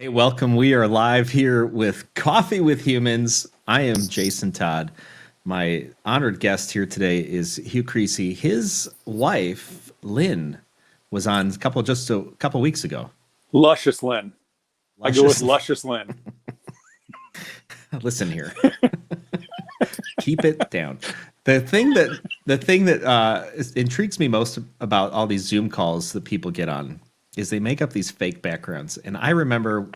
Hey, welcome. We are live here with Coffee with Humans. I am Jason Todd. My honored guest here today is Hugh Creasy. His wife, Lynn, was on just a couple weeks ago. Luscious Lynn. I go with Luscious. Luscious Lynn. Listen here. Keep it down. The thing that intrigues me most about all these Zoom calls that people get on is they make up these fake backgrounds. And I remember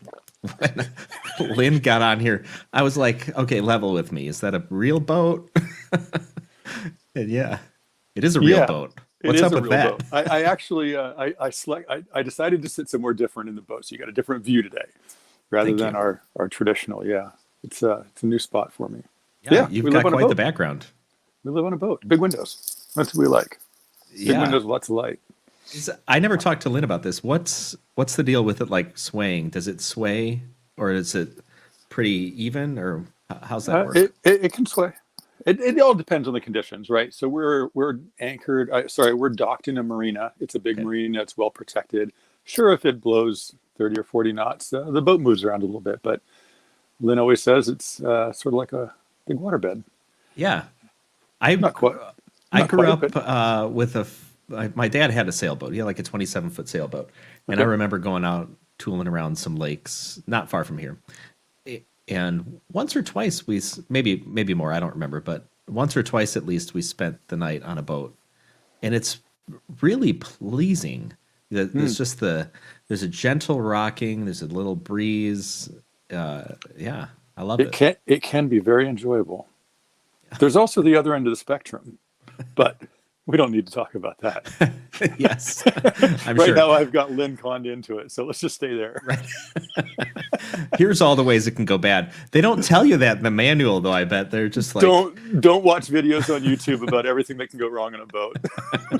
when Lynn got on here, I was like, okay, level with me. Is that a real boat? And yeah, it is a real boat. What's up with that? Boat. I actually I decided to sit somewhere different in the boat, so you got a different view today, rather than our traditional. Yeah, it's a new spot for me. Yeah, you've got quite the background. We live on a boat, big windows. That's what we like. Big windows, lots of light. I never talked to Lynn about this. What's the deal with it, like swaying? Does it sway, or is it pretty even, or how's that work? It can sway. It all depends on the conditions, right? So we're anchored. We're docked in a marina. It's a big marina. It's well protected. Sure, if it blows 30 or 40 knots, the boat moves around a little bit. But Lynn always says it's sort of like a big waterbed. Yeah, I grew up with my dad had a sailboat. He had like a 27-foot sailboat, and I remember going out tooling around some lakes not far from here. And once or twice maybe more, I don't remember, but once or twice at least we spent the night on a boat, and it's really pleasing. There's just there's a gentle rocking, there's a little breeze. Yeah, I love it. It can be very enjoyable. There's also the other end of the spectrum, but we don't need to talk about that. Yes, I'm right sure. Now I've got Lynn conned into it, so let's just stay there. Right. Here's all the ways it can go bad. They don't tell you that in the manual, though. I bet they're just like, don't watch videos on YouTube about everything that can go wrong on a boat.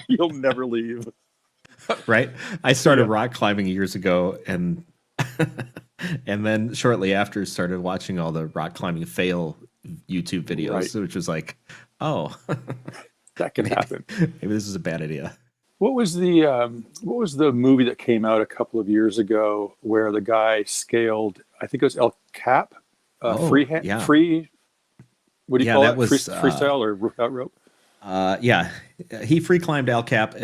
You'll never leave. Right. I started rock climbing years ago, and and then shortly after started watching all the rock climbing fail YouTube videos, which was like, oh, that can happen. Maybe this is a bad idea. What was the movie that came out a couple of years ago where the guy scaled? I think it was El Cap, free. What do you call it? Freestyle or without rope? Yeah, he free climbed El Cap.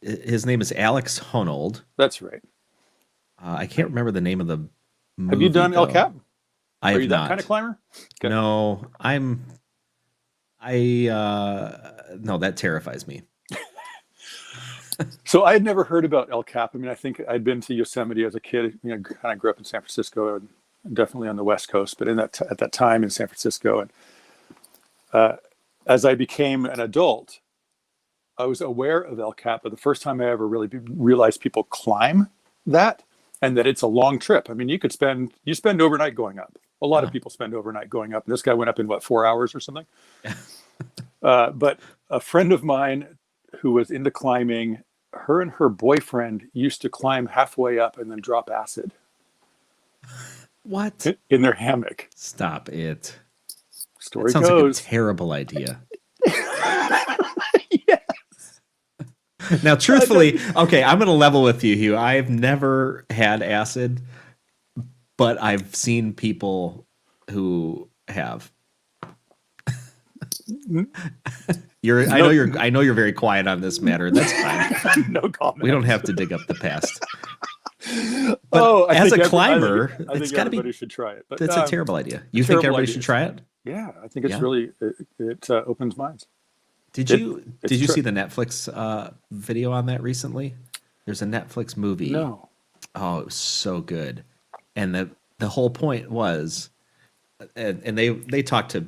His name is Alex Honnold. That's right. I can't remember the name of the movie. Have you done El Cap? I have Are you not. that kind of climber? Okay. No, no, that terrifies me. So I had never heard about El Cap. I mean, I think I'd been to Yosemite as a kid. You know, kind of grew up in San Francisco and definitely on the West Coast, but at that time in San Francisco. And as I became an adult, I was aware of El Cap, but the first time I ever really realized people climb that, and that it's a long trip. I mean, you spend overnight going up. A lot of people spend overnight going up. And this guy went up in 4 hours or something. But a friend of mine who was into climbing, her and her boyfriend used to climb halfway up and then drop acid. What? In their hammock. Stop it. Story sounds goes. like a terrible idea. Yes. Now, truthfully, okay, I'm going to level with you, Hugh. I've never had acid, but I've seen people who have. I know you're very quiet on this matter. That's fine. No comment. We don't have to dig up the past. But as a climber, it's got to be. Everybody should try it. But that's a terrible idea. You think everybody should try it? Yeah, I think it's really it opens minds. Did you see the Netflix video on that recently? There's a Netflix movie. No. Oh, it was so good, and the whole point was, and they talked to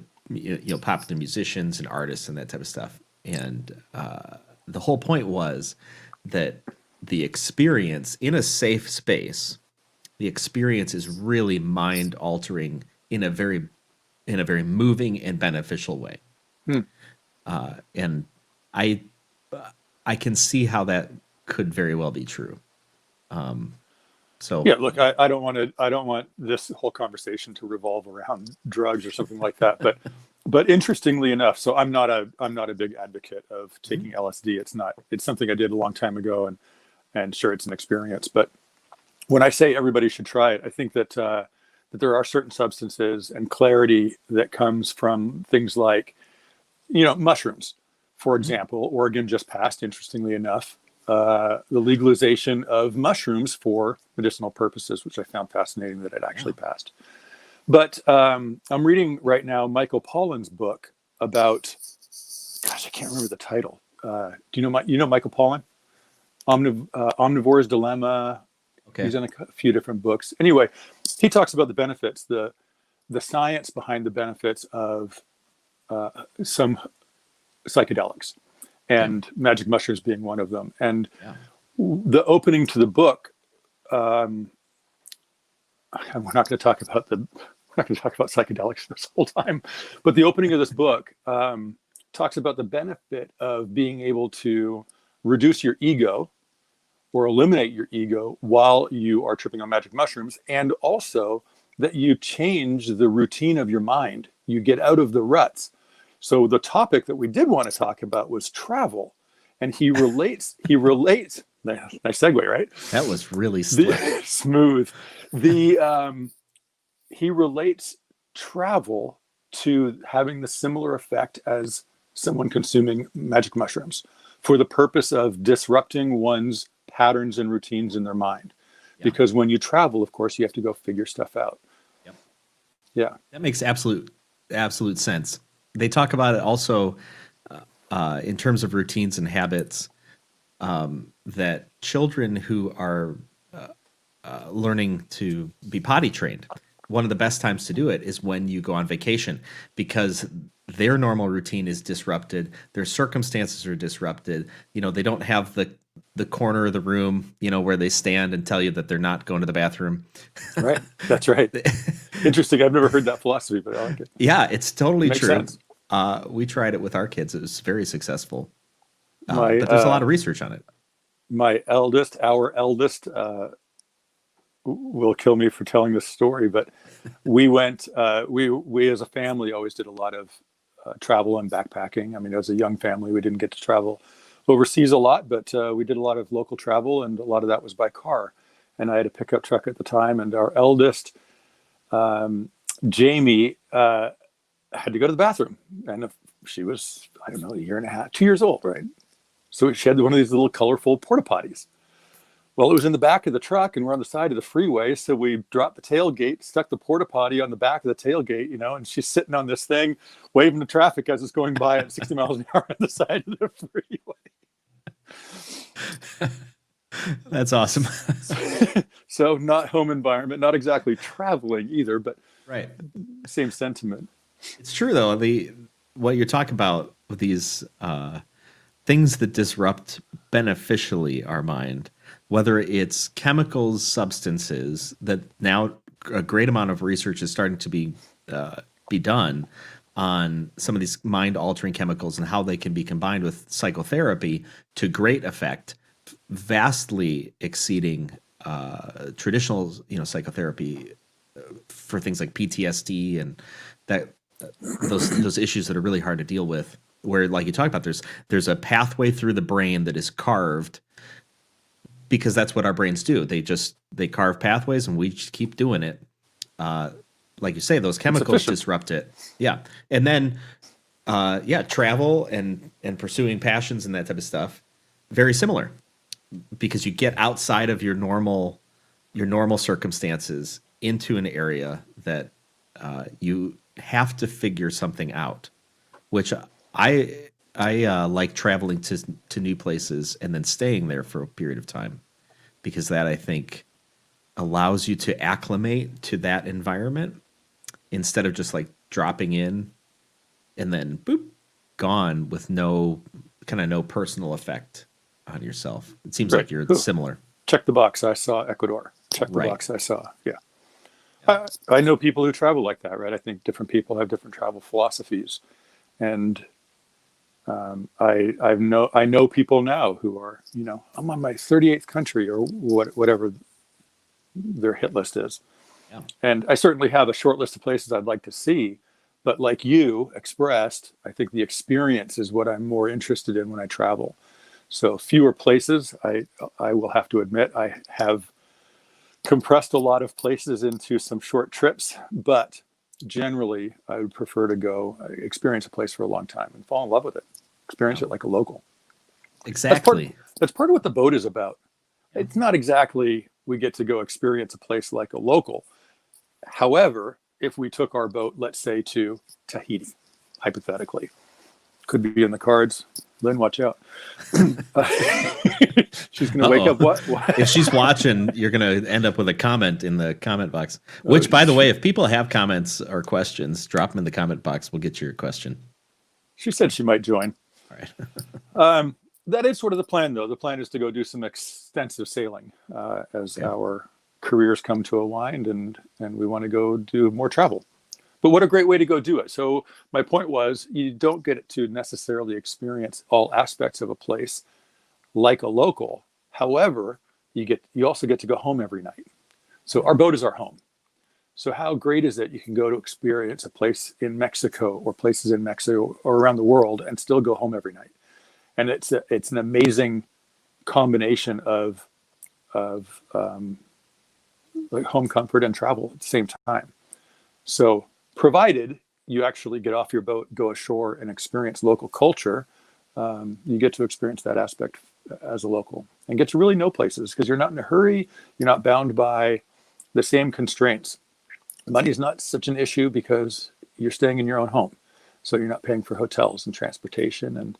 popular musicians and artists and that type of stuff, and the whole point was that the experience in a safe space, the experience is really mind altering in a very moving and beneficial way. And I can see how that could very well be true. So yeah, look, I don't want this whole conversation to revolve around drugs or something like that. But interestingly enough, so I'm not a big advocate of taking LSD. It's something I did a long time ago, and sure, it's an experience. But when I say everybody should try it, I think that that there are certain substances and clarity that comes from things like, mushrooms. For example, Oregon just passed, interestingly enough, the legalization of mushrooms for medicinal purposes, which I found fascinating that it actually passed. But I'm reading right now Michael Pollan's book about, gosh, I can't remember the title. Do you know Michael Pollan? Omnivore's Dilemma. Okay. He's in a few different books. Anyway, he talks about the benefits, the science behind the benefits of some psychedelics, and magic mushrooms being one of them. And the opening to the book, we're not going to talk about psychedelics this whole time, but the opening of this book talks about the benefit of being able to reduce your ego or eliminate your ego while you are tripping on magic mushrooms, and also that you change the routine of your mind. You get out of the ruts. So the topic that we did want to talk about was travel, and he relates. Nice segue, right? That was really slick. Smooth. He relates travel to having the similar effect as someone consuming magic mushrooms for the purpose of disrupting one's patterns and routines in their mind. Because when you travel, of course, you have to go figure stuff out. Yep. Yeah. That makes absolute sense. They talk about it also in terms of routines and habits, that children who are learning to be potty trained, one of the best times to do it is when you go on vacation, because their normal routine is disrupted. Their circumstances are disrupted. They don't have the corner of the room, where they stand and tell you that they're not going to the bathroom. Right. That's right. Interesting. I've never heard that philosophy, but I like it. Yeah, it's totally Makes true. Sense. We tried it with our kids. It was very successful. But there's a lot of research on it. Our eldest, will kill me for telling this story, but we went, we as a family always did a lot of travel and backpacking. I mean, as a young family, we didn't get to travel overseas a lot, but we did a lot of local travel, and a lot of that was by car. And I had a pickup truck at the time, and our eldest, Jamie, had to go to the bathroom, and she was, I don't know, 2 years old, right? So she had one of these little colorful porta potties. Well, it was in the back of the truck, and we're on the side of the freeway. So we dropped the tailgate, stuck the porta potty on the back of the tailgate, and she's sitting on this thing, waving to traffic as it's going by at 60 miles an hour on the side of the freeway. That's awesome. So not home environment, not exactly traveling either, but right. Same sentiment. It's true though. What you're talking about with these things that disrupt beneficially our mind, whether it's chemicals, substances, that now a great amount of research is starting to be done on some of these mind-altering chemicals and how they can be combined with psychotherapy to great effect, vastly exceeding traditional, psychotherapy for things like PTSD and that those issues that are really hard to deal with. Where, like you talked about, there's a pathway through the brain that is carved, because that's what our brains do. They carve pathways, and we just keep doing it. Like you say, those chemicals disrupt it. Yeah. And then, travel and pursuing passions and that type of stuff, very similar, because you get outside of your normal circumstances into an area that you have to figure something out, which I like traveling to new places and then staying there for a period of time, because that, I think, allows you to acclimate to that environment instead of just like dropping in and then boop, gone with no personal effect on yourself. It seems like you're similar. Check the box. I saw Ecuador. Check the box. I saw. Yeah. I know people who travel like that, right? I think different people have different travel philosophies, and I know people now who are, I'm on my 38th country or whatever their hit list is. Yeah. And I certainly have a short list of places I'd like to see, but like you expressed, I think the experience is what I'm more interested in when I travel. So fewer places, I will have to admit, I have compressed a lot of places into some short trips, but generally I would prefer to go experience a place for a long time and fall in love with it, experience it like a local. Exactly. That's part of what the boat is about. It's not exactly we get to go experience a place like a local. However, if we took our boat, let's say to Tahiti, hypothetically, could be in the cards. Lynn, watch out. She's going to wake up. What? If she's watching, you're going to end up with a comment in the comment box. Which, by the way, if people have comments or questions, drop them in the comment box. We'll get your question. She said she might join. All right. That is sort of the plan, though. The plan is to go do some extensive sailing as our careers come to a wind, and we want to go do more travel. But what a great way to go do it. So my point was, you don't get to necessarily experience all aspects of a place like a local. However, you also get to go home every night. So our boat is our home. So how great is it you can go to experience a place in Mexico or places in Mexico or around the world and still go home every night? And it's an amazing combination of like home comfort and travel at the same time. So provided you actually get off your boat, go ashore, and experience local culture, you get to experience that aspect as a local and get to really know places because you're not in a hurry. You're not bound by the same constraints. Money is not such an issue because you're staying in your own home. So you're not paying for hotels and transportation and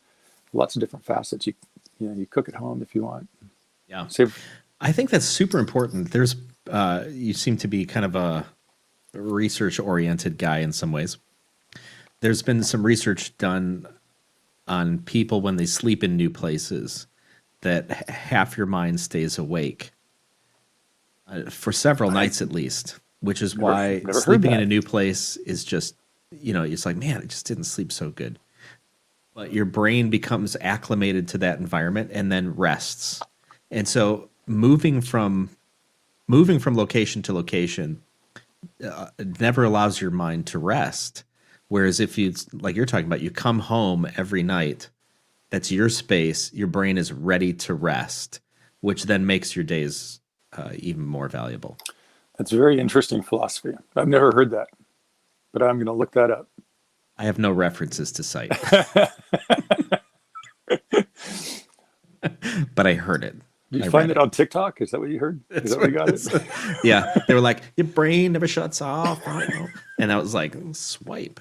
lots of different facets. You cook at home if you want. Yeah. I think that's super important. There's you seem to be kind of a research-oriented guy in some ways. There's been some research done on people when they sleep in new places that half your mind stays awake for several nights at least, which is why sleeping in a new place is just, it's like, man, I just didn't sleep so good. But your brain becomes acclimated to that environment and then rests. And so moving from location to location never allows your mind to rest. Whereas if you, like you're talking about, you come home every night, that's your space, your brain is ready to rest, which then makes your days even more valuable. That's a very interesting philosophy. I've never heard that, but I'm going to look that up. I have no references to cite. But I heard it. Did you find it on TikTok? Is that what you heard? Is that where you got it? Yeah. They were like, your brain never shuts off. And I was like, swipe.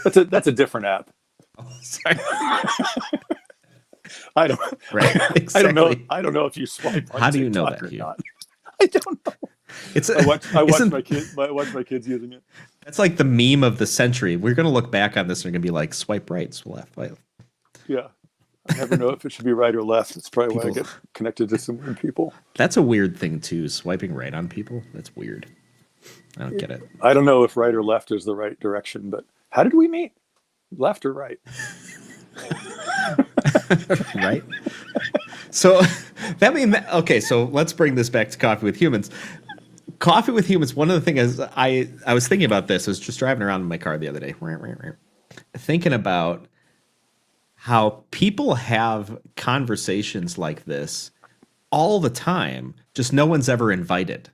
That's a different app. Oh, sorry. I don't. Right. Exactly. I don't know if you swipe. How do you know that? Not. I don't know. I watch my kids using it. That's like the meme of the century. We're going to look back on this and we're going to be like, swipe right, left. Yeah. I never know if it should be right or left. It's probably why I get connected to some weird people. That's a weird thing too, swiping right on people. That's weird. I don't get it. I don't know if right or left is the right direction, but how did we meet? Left or right? Right. So okay, so let's bring this back to Coffee with Humans. Coffee with Humans, one of the things I was thinking about this, I was just driving around in my car the other day, thinking about how people have conversations like this all the time, just no one's ever invited.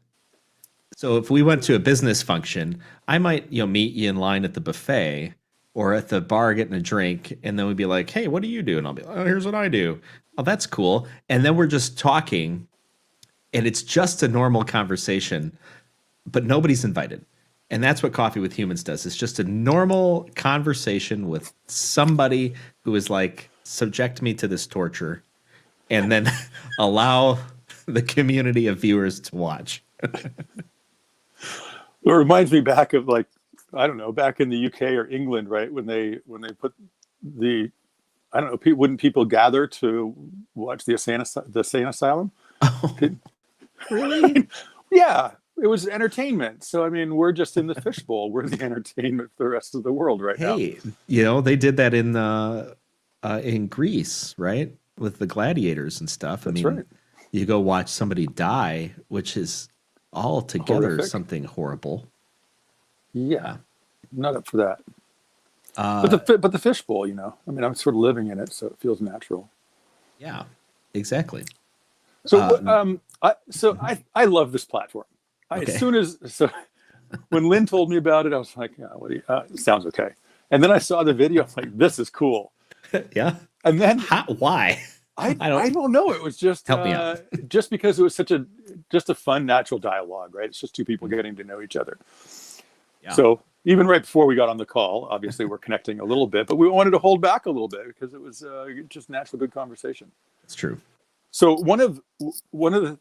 So if we went to a business function, I might, meet you in line at the buffet or at the bar getting a drink, and then we'd be like, hey, what do you do? And I'll be like, oh, here's what I do. Oh, that's cool. And then we're just talking, and it's just a normal conversation, but nobody's invited. And that's what Coffee with Humans does. It's just a normal conversation with somebody who is like, subject me to this torture, and then allow the community of viewers to watch. It reminds me back of back in the UK or England, right? When they put wouldn't people gather to watch the insane asylum? Oh, really? Yeah. It was entertainment. So, we're just in the fishbowl. We're the entertainment for the rest of the world now. Hey, they did that in Greece, right? With the gladiators and stuff. That's right. You go watch somebody die, which is altogether horrific. Something horrible. Yeah. Not up for that. But the fishbowl, I'm sort of living in it, so it feels natural. Yeah, exactly. So I love this platform. Okay. As soon as when Lynn told me about it, I was like, yeah, what do you, sounds okay. And then I saw the video. I'm like, this is cool. Yeah. And then Why? I don't know. It was just Help me out. just because it was just a fun natural dialogue, right? It's just two people getting to know each other. Yeah. So even right before we got on the call, obviously we're connecting a little bit, but we wanted to hold back a little bit because it was just natural, good conversation. It's true. So one of the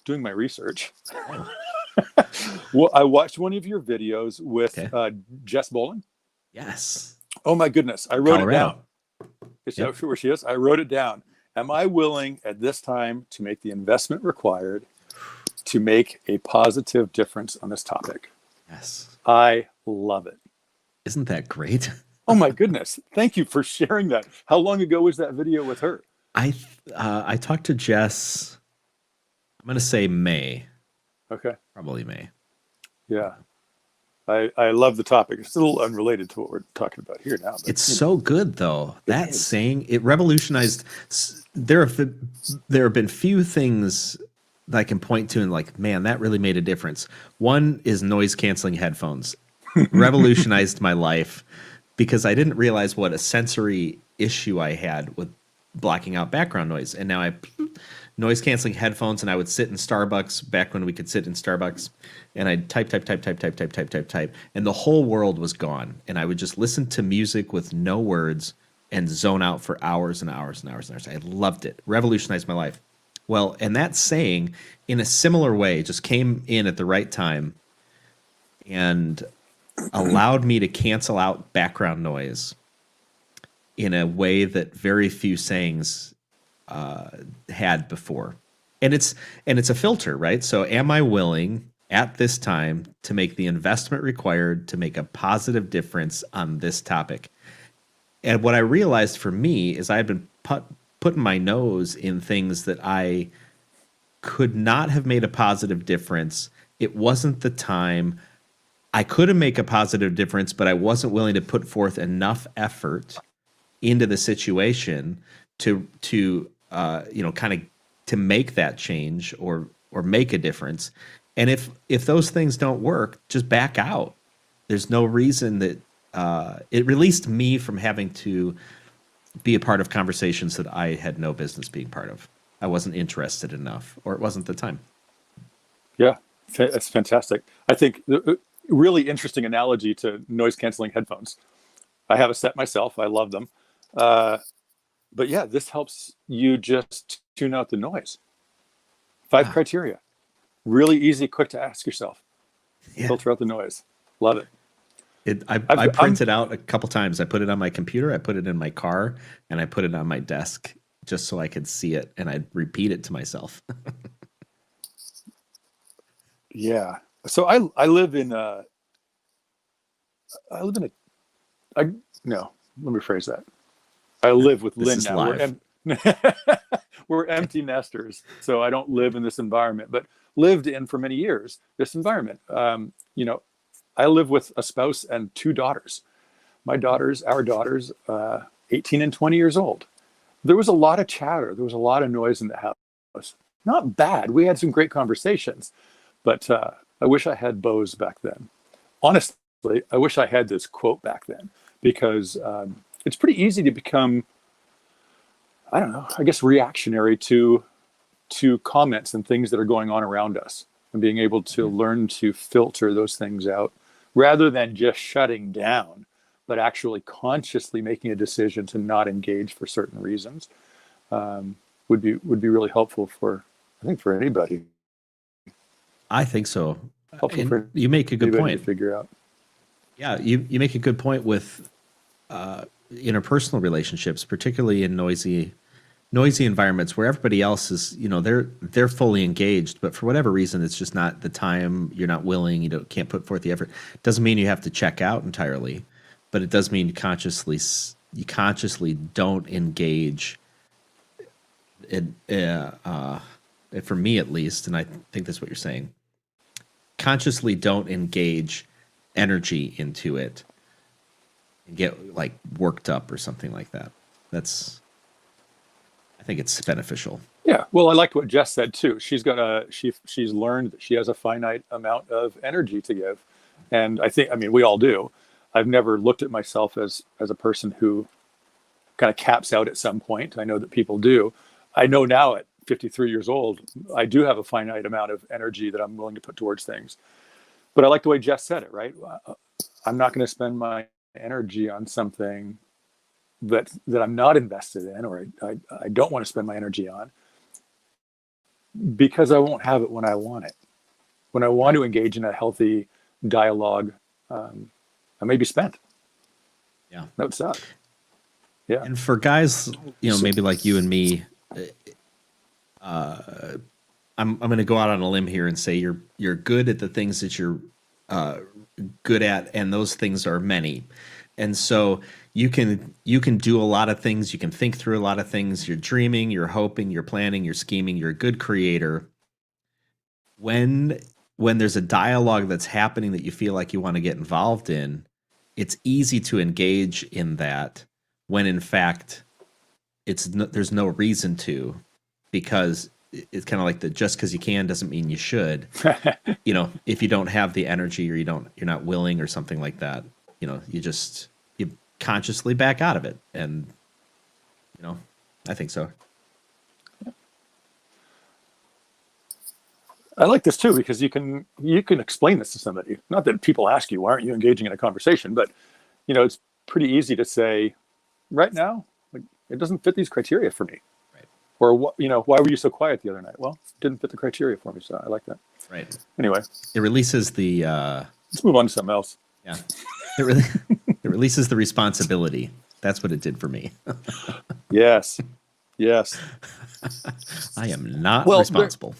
doing my research, well, I watched one of your videos with Jess Bolin. Yes. Oh my goodness, I wrote Colorado. it down. Is that where she is? I wrote it down. Am I willing at this time to make the investment required to make a positive difference on this topic? Yes. I love it. Isn't that great? Oh my goodness. Thank you for sharing that. How long ago was that video with her? I talked to Jess, I'm going to say May. Okay. Probably May. Yeah. I love the topic. It's a little unrelated to what we're talking about here now. But, it's so good, though. That saying, it revolutionized. There have been few things that I can point to and like, man, that really made a difference. One is noise canceling headphones. Revolutionized my life because I didn't realize what a sensory issue I had with blocking out background noise. And now I noise canceling headphones, and I would sit in Starbucks back when we could sit in Starbucks, and I'd type, and the whole world was gone. And I would just listen to music with no words and zone out for hours and hours and hours and hours. I loved it. Revolutionized my life. Well, and that saying, in a similar way, just came in at the right time and allowed me to cancel out background noise in a way that very few sayings had before. And it's a filter, right? So am I willing at this time to make the investment required to make a positive difference on this topic? And what I realized for me is I had been putting my nose in things that I could not have made a positive difference. It wasn't the time. I could have made a positive difference, but I wasn't willing to put forth enough effort into the situation to kind of to make that change or make a difference. And if those things don't work, just back out. There's no reason that it released me from having to be a part of conversations that I had no business being part of. I wasn't interested enough, or it wasn't the time. Yeah, that's fantastic. I think the really interesting analogy to noise canceling headphones. I have a set myself. I love them. But yeah, this helps you just tune out the noise. 5 criteria. Really easy, quick to ask yourself. Filter out the noise. Love it. I printed out a couple times. I put it on my computer, I put it in my car, and I put it on my desk just so I could see it, and I'd repeat it to myself. Yeah. So I live in no, let me rephrase that. I live with Lynn now. We're empty nesters, so I don't live in this environment, but lived in for many years this environment. I live with a spouse and 2 daughters. Our daughters, 18 and 20 years old. There was a lot of chatter. There was a lot of noise in the house. Not bad. We had some great conversations, but I wish I had Bose back then. Honestly, I wish I had this quote back then, because it's pretty easy to become, I don't know, I guess reactionary to comments and things that are going on around us, and being able to learn to filter those things out rather than just shutting down, but actually consciously making a decision to not engage for certain reasons would be really helpful for anybody. I think so. For you make a good point to figure out. Yeah, you make a good point with interpersonal relationships, particularly in noisy environments where everybody else is, they're fully engaged, but for whatever reason, it's just not the time. You're not willing. Can't put forth the effort. Doesn't mean you have to check out entirely, but it does mean you consciously don't engage. For me at least, and I think that's what you're saying. Consciously don't engage energy into it and get like worked up or something like that. I think it's beneficial. Yeah. Well, I liked what Jess said too. She's learned that she has a finite amount of energy to give. And I mean, we all do. I've never looked at myself as a person who kind of caps out at some point. I know that people do. I know now at 53 years old, I do have a finite amount of energy that I'm willing to put towards things. But I like the way Jess said it, right? I'm not going to spend my energy on something that I'm not invested in, or I don't want to spend my energy on, because I won't have it when I want it. When I want to engage in a healthy dialogue, I may be spent. Yeah. That would suck. Yeah. And for guys, maybe like you and me, I'm going to go out on a limb here and say you're good at the things that you're good at, and those things are many. And so you can do a lot of things. You can think through a lot of things. You're dreaming, you're hoping, you're planning, you're scheming. You're a good creator. When there's a dialogue that's happening that you feel like you want to get involved in, it's easy to engage in that when in fact there's no reason to, because it's kind of like just because you can doesn't mean you should. If you don't have the energy, or you're not willing or something like that, you consciously back out of it. And I think so. I like this too, because you can explain this to somebody. Not that people ask you, why aren't you engaging in a conversation? But it's pretty easy to say, right now, like, it doesn't fit these criteria for me. Right. Or why were you so quiet the other night? Well, it didn't fit the criteria for me, so I like that. Right. Anyway, it releases the. Let's move on to something else. Yeah. It releases the responsibility. That's what it did for me. Yes. Yes. I am not responsible.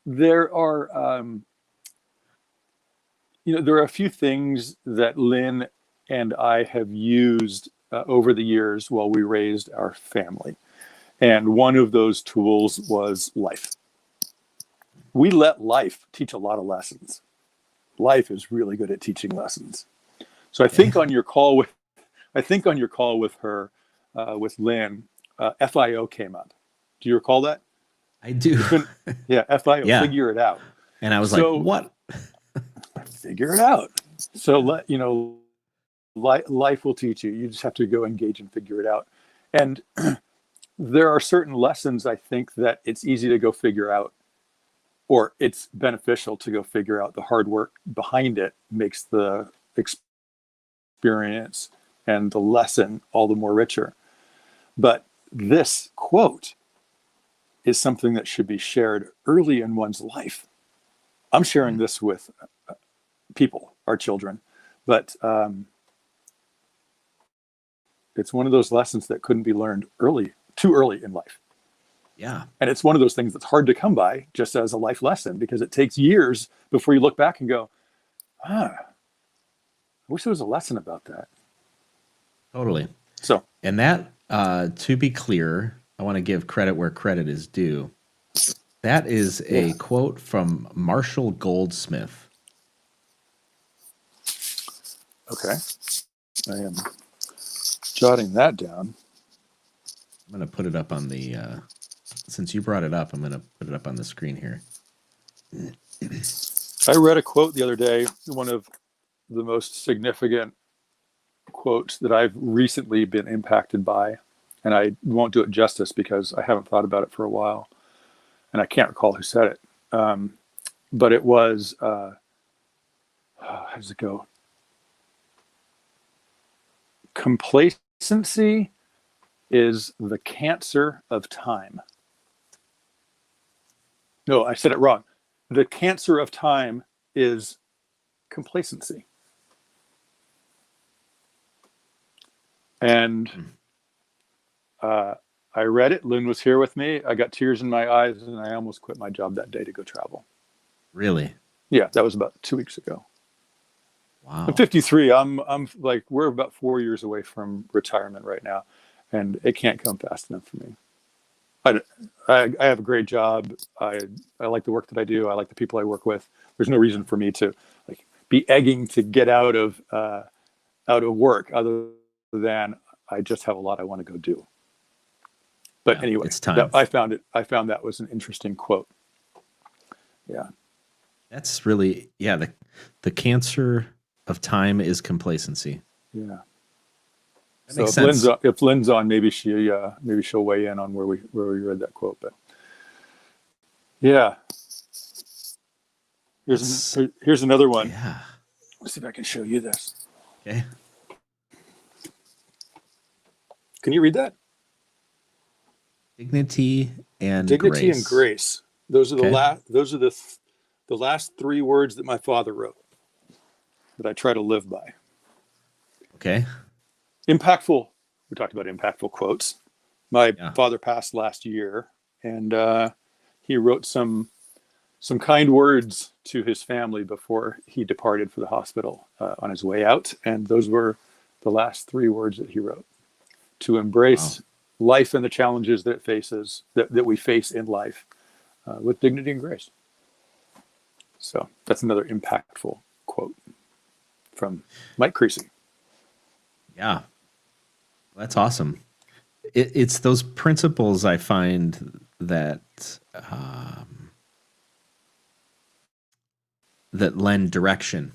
There are, there are a few things that Lynn and I have used over the years while we raised our family. And one of those tools was life. We let life teach a lot of lessons. Life is really good at teaching lessons. So I think on your call with her, with Lynn, FIO came up. Do you recall that? I do. Yeah, FIO, yeah. Figure it out. And I was like, what? Figure it out. So life will teach you. You just have to go engage and figure it out. And there are certain lessons, I think, that it's easy to go figure out, or it's beneficial to go figure out. The hard work behind it makes the experience and the lesson all the more richer. But this quote is something that should be shared early in one's life. I'm sharing this with people, our children, but it's one of those lessons that couldn't be learned too early in life. Yeah. And it's one of those things that's hard to come by just as a life lesson, because it takes years before you look back and go, I wish there was a lesson about that. Totally. So, and that, to be clear, I want to give credit where credit is due. That is a quote from Marshall Goldsmith. Okay. I am jotting that down. I'm going to put it up on the, since you brought it up, I'm going to put it up on the screen here. I read a quote the other day, one of the most significant quotes that I've recently been impacted by. And I won't do it justice because I haven't thought about it for a while. And I can't recall who said it. But it was, how does it go? Complacency is the cancer of time. No, I said it wrong. The cancer of time is complacency. And I read it. Lynn was here with me. I got tears in my eyes, and I almost quit my job that day to go travel. Really? Yeah, that was about 2 weeks ago. Wow. I'm 53. I'm like, we're about 4 years away from retirement right now, and it can't come fast enough for me. I have a great job. I like the work that I do. I like the people I work with. There's no reason for me to be egging to get out of work, other than I just have a lot I want to go do. But Yeah, anyway, it's time. I found that was an interesting quote. Yeah. That's really, yeah, the cancer of time is complacency. Yeah. That So makes sense. If Lynn's on, maybe she'll weigh in on where we read that quote. But yeah, That's, here's another one. yeah. Let's see if I can show you this. Okay. Can you read that? Dignity and Dignity and grace. grace. Those are Okay. the last three words that my father wrote that I try to live by. Okay. Impactful. We talked about impactful quotes. My Yeah. father passed last year, and he wrote some kind words to his family before he departed for the hospital on his way out, and those were the last three words that he wrote: to embrace life and the challenges that we face in life with dignity and grace. So that's another impactful quote from Mike Creasy. Yeah. That's awesome. It's those principles I find that that lend direction,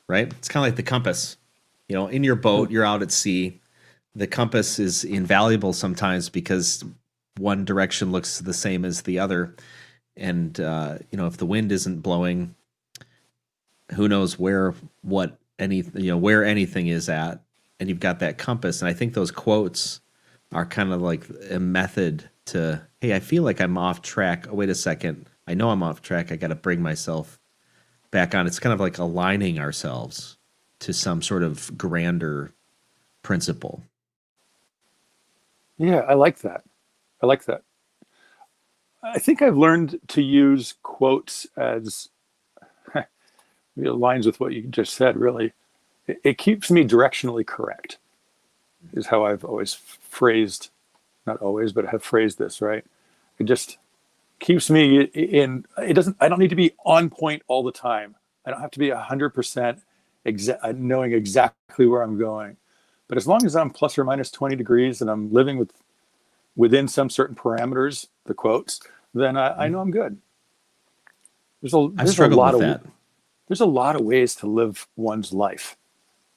right? It's kind of like the compass. You know, in your boat, you're out at sea. The compass is invaluable sometimes because one direction looks the same as the other. And, if the wind isn't blowing, who knows where anything is at. And you've got that compass. And I think those quotes are kind of like a method to, hey, I feel like I'm off track. Oh, wait a second. I know I'm off track. I got to bring myself back on. It's kind of like aligning ourselves to some sort of grander principle. Yeah, I like that. I think I've learned to use quotes as it aligns with what you just said, really. It keeps me directionally correct, is how I've always phrased, not always, but have phrased this, right? It just keeps me I don't need to be on point all the time. I don't have to be 100% knowing exactly where I'm going. But as long as I'm plus or minus 20 degrees and I'm living within some certain parameters, the quotes, then I know I'm good. I've struggled with that. There's a lot of ways to live one's life.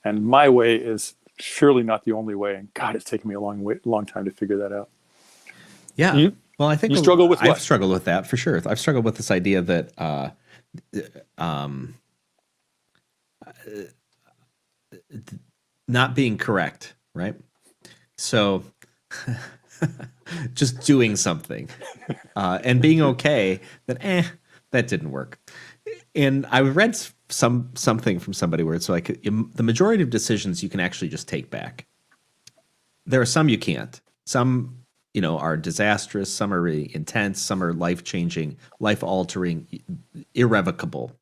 And my way is surely not the only way. And God, it's taken me a long time to figure that out. Yeah. Well, I think you struggle with what? I've struggled with that for sure. I've struggled with this idea that not being correct, right? So just doing something and being okay that that didn't work. And I read something from somebody where it's like the majority of decisions you can actually just take back. There are some you can't. Some are disastrous. Some are really intense. Some are life-changing, life-altering, irrevocable.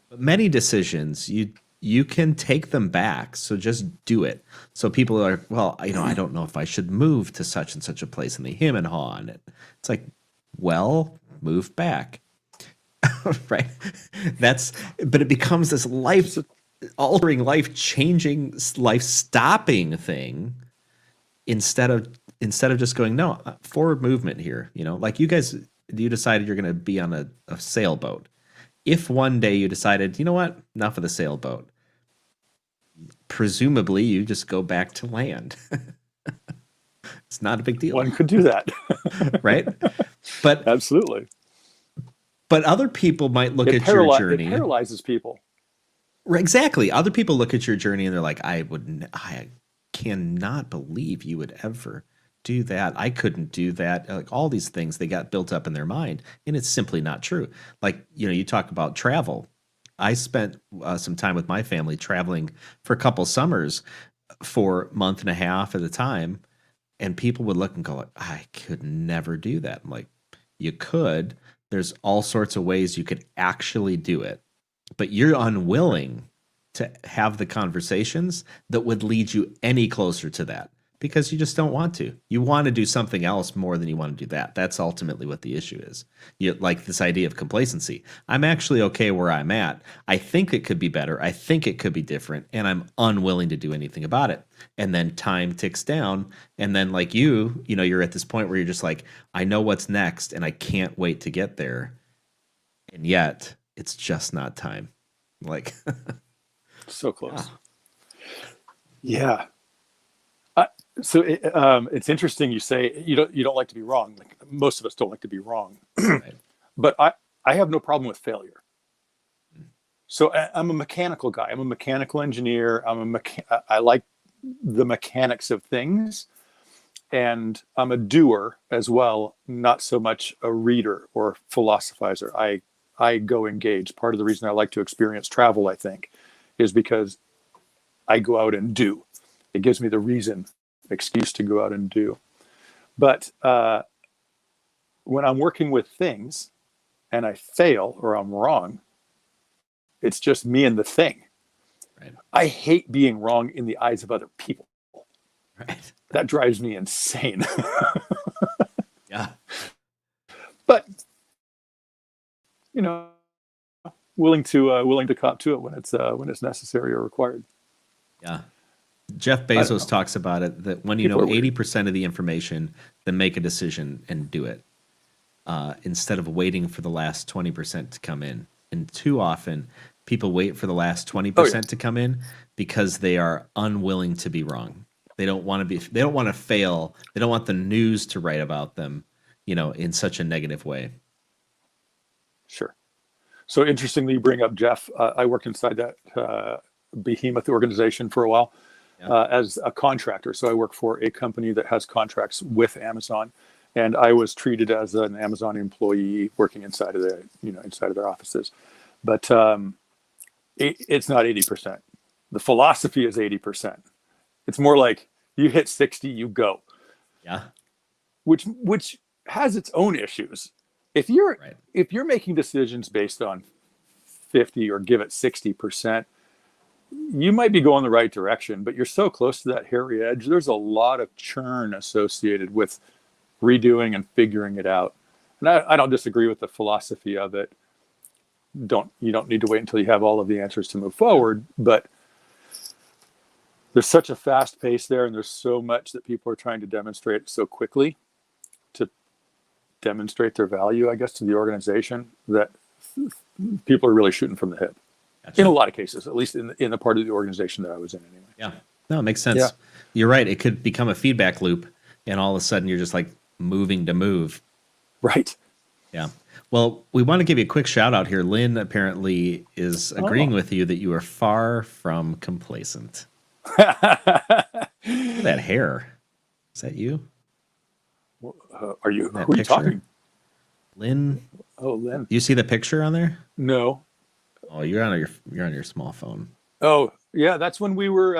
But many decisions you can take them back. So just do it. So people are, well, I don't know if I should move to such and such a place, and they hem and haw on it. It's like, well, move back. Right? But it becomes this life-altering, life-changing, life-stopping thing instead of just going, no, forward movement here. Like you decided you're going to be on a sailboat. If one day you decided, you know what, enough of the sailboat, presumably you just go back to land. It's not a big deal. One could do that. Right? But absolutely. But other people might look at your journey. It paralyzes people. Exactly. Other people look at your journey and they're like, I cannot believe you would ever do that. I couldn't do that. Like all these things they got built up in their mind, and it's simply not true. Like, you talk about travel. I spent some time with my family traveling for a couple summers for a month and a half at a time, and people would look and go, like, I could never do that. I'm like, you could. There's all sorts of ways you could actually do it, but you're unwilling to have the conversations that would lead you any closer to that. because you just don't want to. You want to do something else more than you want to do that. That's ultimately what the issue is. You like this idea of complacency. I'm actually okay where I'm at. I think it could be better. I think it could be different, and I'm unwilling to do anything about it. And then time ticks down, and then like you know, you're at this point where you're just like, I know what's next, and I can't wait to get there. And yet, it's just not time. Like, so close. Yeah. So it's interesting you say you don't like to be wrong. Like most of us don't like to be wrong, right. But I have no problem with failure. So I'm a mechanical guy. I'm a mechanical engineer. I like the mechanics of things, and I'm a doer as well. Not so much a reader or philosophizer. I go engage. Part of the reason I like to experience travel, I think, is because I go out and do. It gives me the excuse to go out and do. But when I'm working with things and I fail or I'm wrong, it's just me and the thing. Right. I hate being wrong in the eyes of other people. Right. That drives me insane. Yeah. But willing to cop to it when it's necessary or required. Yeah. Jeff Bezos talks about it, that when you know 80% of the information, then make a decision and do it, instead of waiting for the last 20% to come in. And too often, people wait for the last 20% to come in because they are unwilling to be wrong. They don't want to fail. They don't want the news to write about them, in such a negative way. Sure. So interestingly, you bring up Jeff. I worked inside that behemoth organization for a while. As a contractor. So I work for a company that has contracts with Amazon, and I was treated as an Amazon employee working inside of their offices. But it's not 80%. The philosophy is 80%. It's more like you hit 60, you go. Yeah. Which has its own issues. If you're making decisions based on 50 or give it 60%, you might be going the right direction, but you're so close to that hairy edge. There's a lot of churn associated with redoing and figuring it out. And I don't disagree with the philosophy of it. You don't need to wait until you have all of the answers to move forward, but there's such a fast pace there, and there's so much that people are trying to demonstrate so quickly to demonstrate their value, I guess, to the organization, that people are really shooting from the hip. Gotcha. In a lot of cases, at least in the part of the organization that I was in anyway. Yeah. No, it makes sense. Yeah. You're right. It could become a feedback loop, and all of a sudden you're just like moving to move. Right. Yeah. Well, we want to give you a quick shout out here. Lynn apparently is agreeing with you that you are far from complacent. Look at that hair. Is that you? Who are you talking? Lynn. Oh, Lynn. You see the picture on there? No. Oh, you're on your small phone. Oh, yeah, that's when we were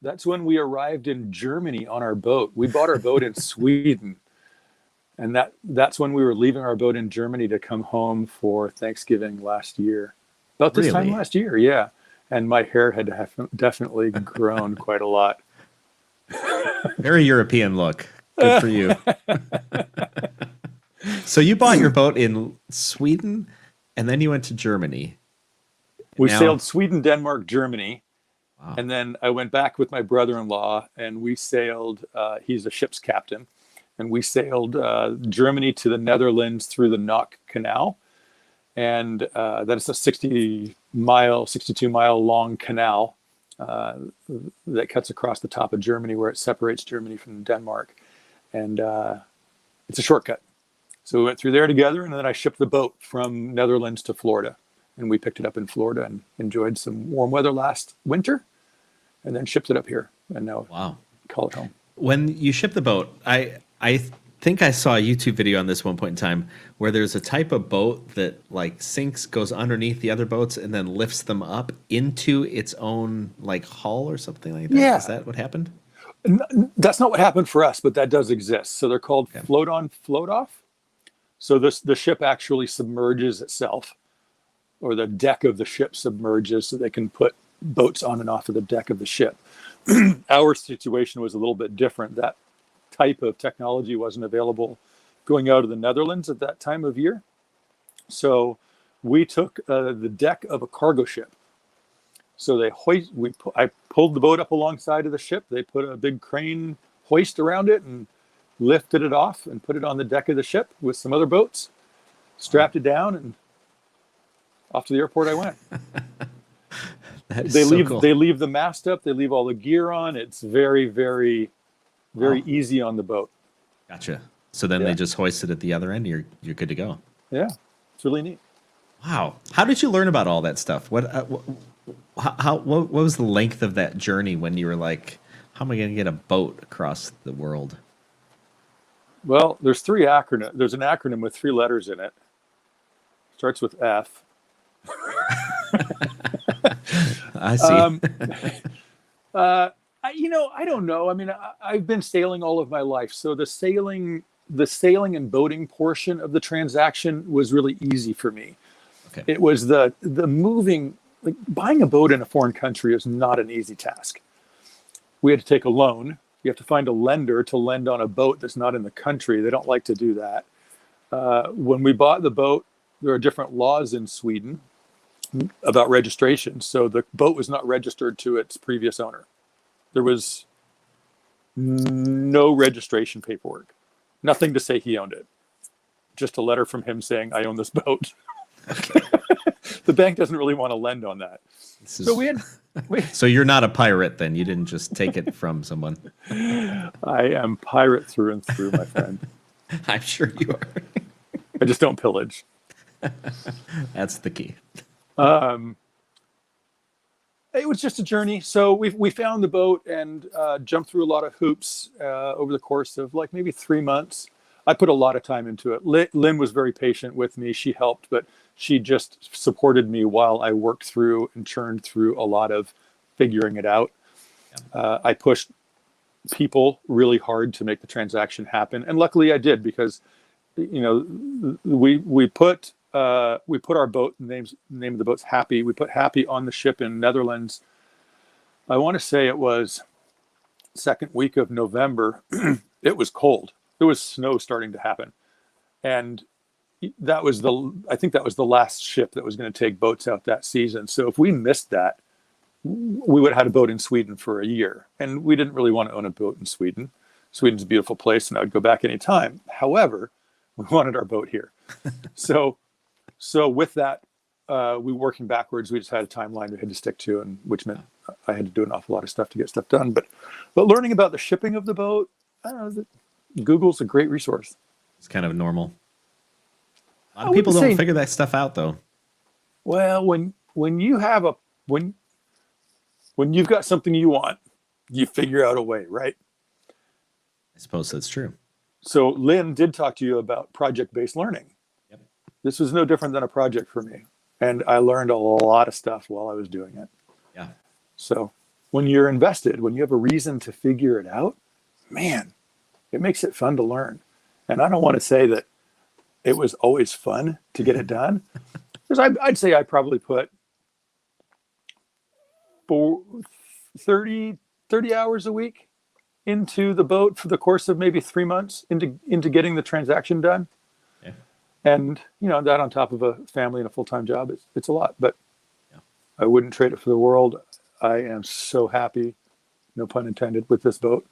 that's when we arrived in Germany on our boat. We bought our boat in Sweden. And that's when we were leaving our boat in Germany to come home for Thanksgiving last year. About this time last year, yeah. And my hair had definitely grown quite a lot. Very European look. Good for you. So you bought your boat in Sweden, and then you went to Germany. We sailed Sweden, Denmark, Germany. Wow. And then I went back with my brother-in-law, and we sailed, he's a ship's captain, and we sailed Germany to the Netherlands through the Nock Canal. And that is a 62-mile long canal that cuts across the top of Germany, where it separates Germany from Denmark. And it's a shortcut. So we went through there together, and then I shipped the boat from Netherlands to Florida. And we picked it up in Florida and enjoyed some warm weather last winter, and then shipped it up here. And now call it home. When you ship the boat, I think I saw a YouTube video on this one point in time where there's a type of boat that like sinks, goes underneath the other boats, and then lifts them up into its own like hull or something like that. Yeah. Is that what happened? That's not what happened for us, but that does exist. So they're called float on, float off. So the ship actually submerges itself, or the deck of the ship submerges, so they can put boats on and off of the deck of the ship. Our situation was a little bit different. That type of technology wasn't available going out of the Netherlands at that time of year. So we took the deck of a cargo ship. So I pulled the boat up alongside of the ship. They put a big crane hoist around it and lifted it off and put it on the deck of the ship with some other boats, strapped it down, and off to the airport I went. They leave the mast up. They leave all the gear on. It's very, very, very easy on the boat. Gotcha. So then they just hoist it at the other end. You're good to go. Yeah, it's really neat. Wow. How did you learn about all that stuff? What was the length of that journey when you were like, how am I going to get a boat across the world? Well, there's three acronyms. There's an acronym with 3 letters in it. Starts with F. I see. I don't know. I mean, I've been sailing all of my life, so the sailing and boating portion of the transaction was really easy for me. Okay. It was the moving, like buying a boat in a foreign country is not an easy task. We had to take a loan. You have to find a lender to lend on a boat that's not in the country. They don't like to do that. When we bought the boat, there are different laws in Sweden about registration. So the boat was not registered to its previous owner. There was no registration paperwork. Nothing to say he owned it. Just a letter from him saying, I own this boat. Okay. The bank doesn't really want to lend on that. So you're not a pirate then? You didn't just take it from someone? I am pirate through and through, my friend. I'm sure you are. I just don't pillage. That's the key. It was just a journey. So we found the boat and jumped through a lot of hoops over the course of like maybe 3 months. I put a lot of time into it. Lynn was very patient with me. She helped, but she just supported me while I worked through and churned through a lot of figuring it out. Yeah. I pushed people really hard to make the transaction happen, and luckily I did, because we put our boat, name of the boat's Happy. We put Happy on the ship in Netherlands. I want to say it was second week of November. It was cold. There was snow starting to happen, and I think that was the last ship that was going to take boats out that season. So if we missed that, we would have had a boat in Sweden for a year, and we didn't really want to own a boat in Sweden. Sweden's a beautiful place, and I would go back anytime. However, we wanted our boat here. So with that, we working backwards. We just had a timeline we had to stick to, and which meant I had to do an awful lot of stuff to get stuff done. But learning about the shipping of the boat, I don't know, Google's a great resource. It's kind of normal. A lot of people don't figure that stuff out, though. Well, when you have when you've got something you want, you figure out a way, right? I suppose that's true. So Lynn did talk to you about project-based learning. Yep. This was no different than a project for me. And I learned a lot of stuff while I was doing it. Yeah. So when you're invested, when you have a reason to figure it out, man, it makes it fun to learn. And I don't want to say that it was always fun to get it done, because I'd say I probably put 30 hours a week into the boat for the course of maybe 3 months into getting the transaction done. Yeah. And that on top of a family and a full-time job, it's a lot, but yeah. I wouldn't trade it for the world. I am so happy, no pun intended, with this boat.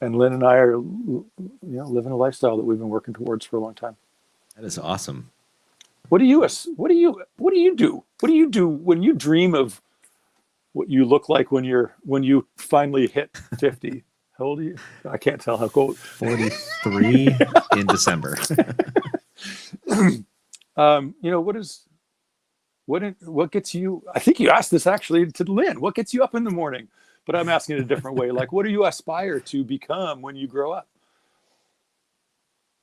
And Lynn and I are living a lifestyle that we've been working towards for a long time. That is awesome. What do you do? What do you do when you dream of what you look like when you finally hit 50? How old are you? I can't tell how old. 43 in December. What gets you? I think you asked this actually to Lynn. What gets you up in the morning? But I'm asking it a different way. Like, what do you aspire to become when you grow up?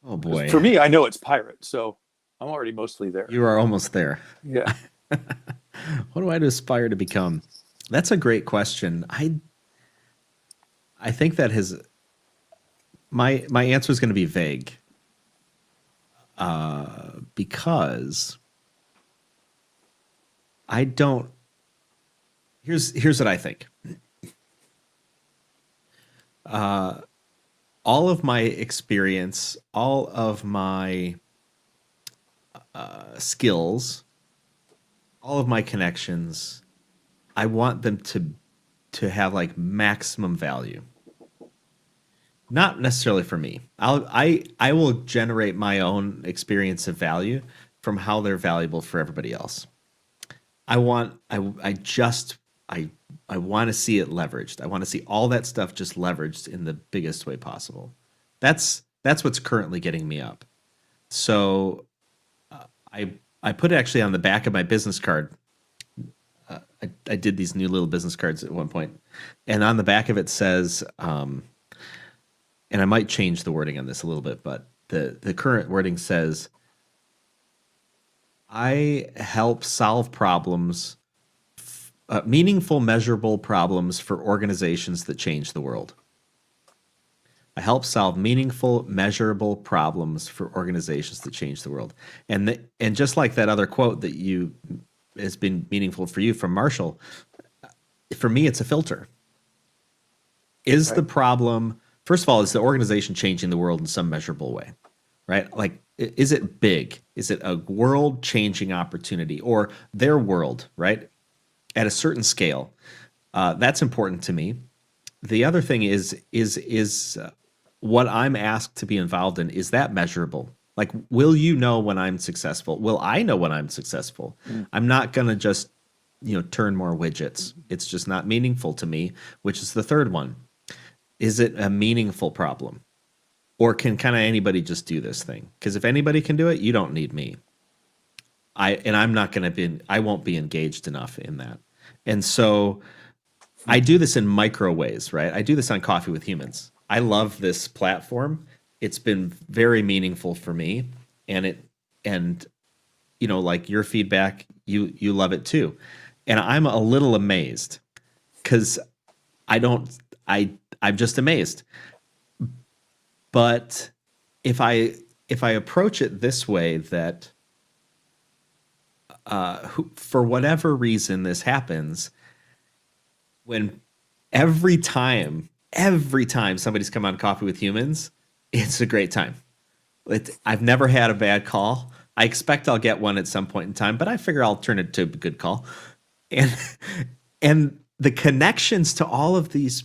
Oh boy! For me, I know it's pirate, so I'm already mostly there. You are almost there. Yeah. What do I aspire to become? That's a great question. I think that my answer is going to be vague, because I don't Here's what I think. All of my experience, all of my skills, all of my connections, I want them to have like maximum value. Not necessarily for me. I will generate my own experience of value from how they're valuable for everybody else. I want I want to see it leveraged. I want to see all that stuff just leveraged in the biggest way possible. That's what's currently getting me up. So I put it actually on the back of my business card. I did these new little business cards at one point, and on the back of it says, and I might change the wording on this a little bit, but the current wording says, I help solve problems, meaningful, measurable problems for organizations that change the world. I help solve meaningful, measurable problems for organizations that change the world. And just like that other quote that has been meaningful for you from Marshall, for me, it's a filter. Is the problem, first of all, is the organization changing the world in some measurable way, right? Like, is it big? Is it a world-changing opportunity, or their world, right? At a certain scale, that's important to me. The other thing is what I'm asked to be involved in, is that measurable? Like, will you know when I'm successful? Will I know when I'm successful? I'm not going to just, turn more widgets. It's just not meaningful to me, which is the third one. Is it a meaningful problem? Or can kind of anybody just do this thing? Because if anybody can do it, you don't need me. I won't be engaged enough in that. And so I do this in micro ways, right? I do this on Coffee with Humans. I love this platform. It's been very meaningful for me, and like your feedback, you love it too. And I'm a little amazed because I'm just amazed. But if I approach it this way, that for whatever reason this happens, when every time somebody's come on Coffee with Humans, it's a great time. I've never had a bad call. I expect I'll get one at some point in time, but I figure I'll turn it to a good call. And the connections to all of these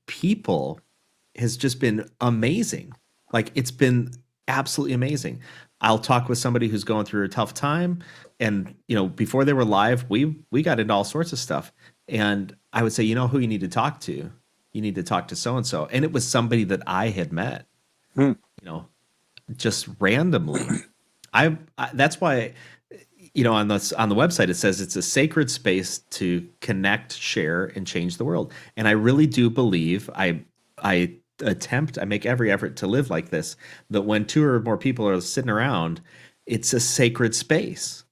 people has just been amazing. Like, it's been absolutely amazing. I'll talk with somebody who's going through a tough time, and before they were live, we got into all sorts of stuff. And I would say, who you need to talk to? You need to talk to so and so. And it was somebody that I had met, just randomly. I that's why, on the website it says it's a sacred space to connect, share, and change the world. And I really do believe I make every effort to live like this, that when two or more people are sitting around, it's a sacred space.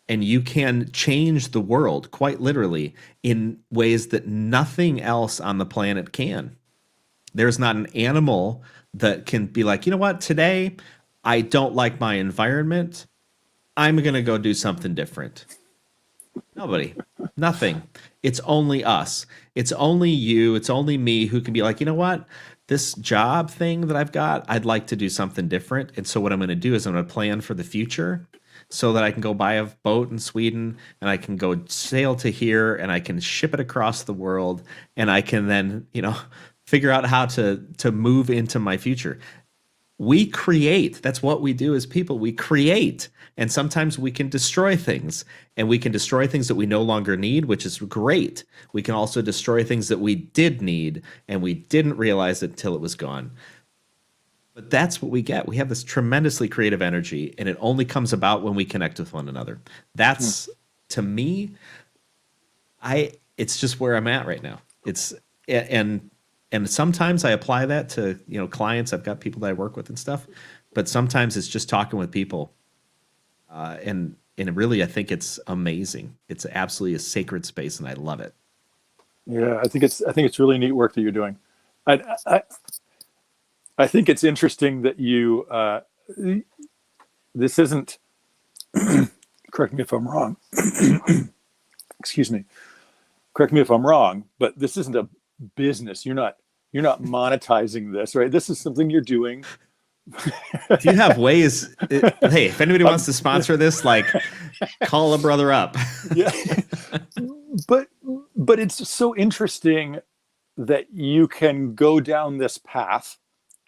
And you can change the world, quite literally, in ways that nothing else on the planet can. There's not an animal that can be like, you know what, today I don't like my environment, I'm going to go do something different. Nobody. Nothing. It's only us. It's only you. It's only me who can be like, you know what? This job thing that I've got, I'd like to do something different. And so what I'm going to do is I'm going to plan for the future so that I can go buy a boat in Sweden, and I can go sail to here, and I can ship it across the world, and I can then, figure out how to move into my future. We create. That's what we do as people. We create. And sometimes we can destroy things, and we can destroy things that we no longer need, which is great. We can also destroy things that we did need, and we didn't realize it until it was gone. But that's what we get. We have this tremendously creative energy, and it only comes about when we connect with one another. That's, to me, it's just where I'm at right now. And sometimes I apply that to, clients. I've got people that I work with and stuff, but sometimes it's just talking with people. And really, I think it's amazing. It's absolutely a sacred space, and I love it. Yeah, I think it's really neat work that you're doing. I think it's interesting that you, this isn't, correct me if I'm wrong, excuse me. correct me if I'm wrong, but this isn't a business. You're not monetizing this, right? This is something you're doing. Do you have ways? Hey, if anybody wants to sponsor this, like, call a brother up. Yeah. But it's so interesting that you can go down this path,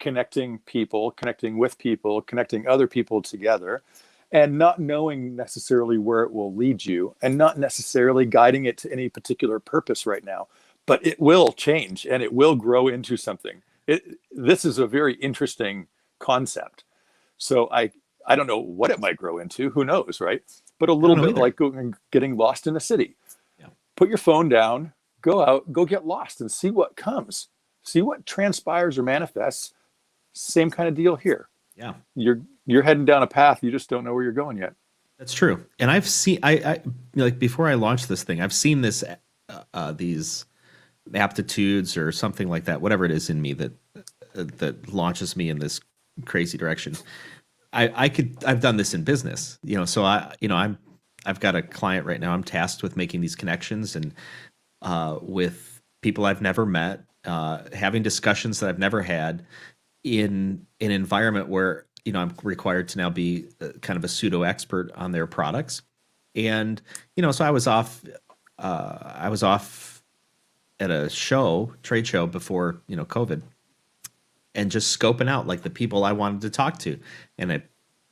connecting people, connecting with people, connecting other people together, and not knowing necessarily where it will lead you, and not necessarily guiding it to any particular purpose right now. But it will change and it will grow into something. This is a very interesting concept. So I don't know what it might grow into. Who knows, right? But a little bit either. like getting lost in a city. Yeah. Put your phone down, go out, go get lost and see what comes. See what transpires or manifests. Same kind of deal here. Yeah. You're heading down a path, you just don't know where you're going yet. That's true. And I've seen I like, before I launched this thing, I've seen this these aptitudes or something like that, whatever it is in me that launches me in this crazy direction. I've done this in business, so I've got a client right now. I'm tasked with making these connections and with people I've never met, having discussions that I've never had in an environment where, I'm required to now be kind of a pseudo expert on their products. And, so I was off at a trade show before, COVID, and just scoping out like the people I wanted to talk to. And I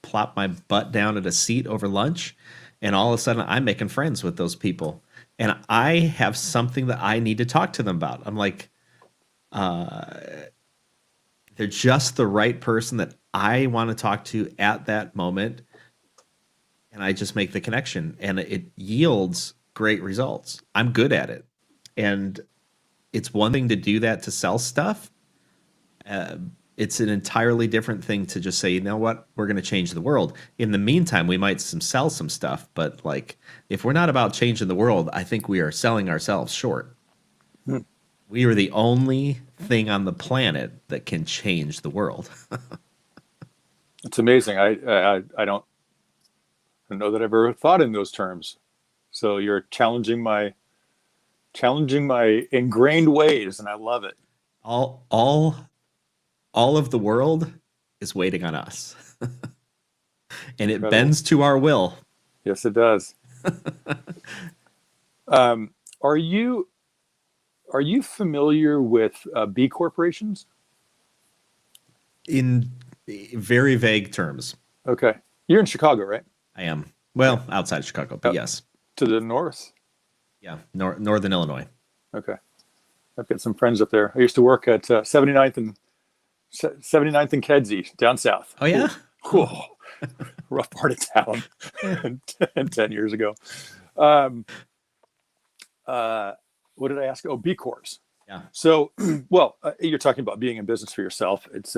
plopped my butt down at a seat over lunch, and all of a sudden I'm making friends with those people. And I have something that I need to talk to them about. I'm like, they're just the right person that I want to talk to at that moment. And I just make the connection, and it yields great results. I'm good at it. And it's one thing to do that to sell stuff. It's an entirely different thing to just say, you know what, we're going to change the world. In the meantime, we might sell some stuff, but like, if we're not about changing the world, I think we are selling ourselves short. We are the only thing on the planet that can change the world. It's amazing. I don't know that I've ever thought in those terms. So you're challenging my ingrained ways, and I love it. All of the world is waiting on us. And it Incredible. bends to our will. Yes, it does. Are you familiar with B corporations? In very vague terms. Okay. You're in Chicago, right? I am. Well, outside of Chicago, but yes. To the north? Yeah, Northern Illinois. Okay. I've got some friends up there. I used to work at 79th and Kedzie down south. Oh, yeah? Cool. Rough part of town. And 10 years ago. What did I ask? Oh, B Corps. Yeah. So, well, you're talking about being in business for yourself. It's